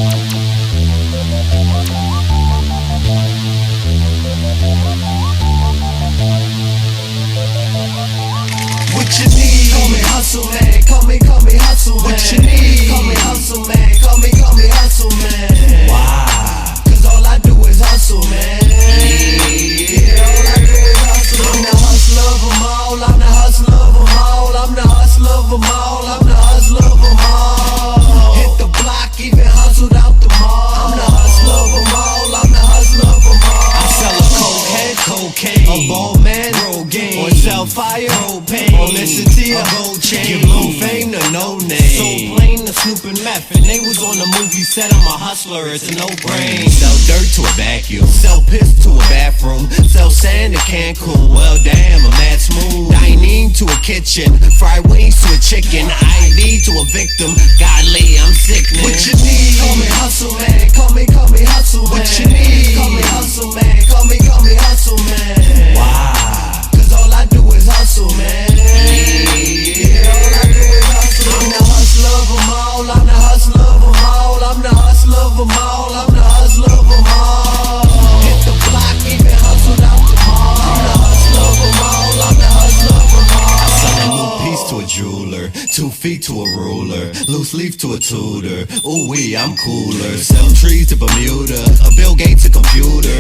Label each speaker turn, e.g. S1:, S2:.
S1: What you need? Call me hustle man. Call me hustle man. What you need? Call me hustle man. Call me hustle man. Why? Cause all I do is hustle, man. Yeah, all I do is hustle. I'm the hustler of them all. I'm the hustler of them all. I'm the hustler of them all. I'm the hustler of them all. Hit the block, even hustled out the mall. I'm the hustler of them all. I'm the hustler of them all. I'm selling cocaine, a ball man, roll game, on sell fire, propane, on Mississippi, a gold chain, give low fame to no name. So plain the Snoop and meth, and they was on the movie set. I'm a hustler, it's a no brain. Sell dirt to a vacuum, sell piss to a bathroom, sell sand to Cancun. Well damn, I'm that smooth. Dining to a kitchen, fried wings to a chicken, IV to a victim. Godly, I'm sickening. What you need? Call me hustle man. Call me hustle man. What you need? Call me hustle man. Call me hustle man. Why? Cause all I do is hustle, man. Yeah, all I do is hustle. I'm the hustler of them all. I'm the hustler of them all. I'm the hustler of them all. I'm the hustler of them all. Hit the block, even hustled out the mall. I'm the hustler of them all. I'm the hustler of them all. I sell a new piece to a jeweler, 2 feet to a ruler, loose leaf to a tutor. Ooh wee, I'm cooler. Sell trees to Bermuda, a Bill Gates a computer.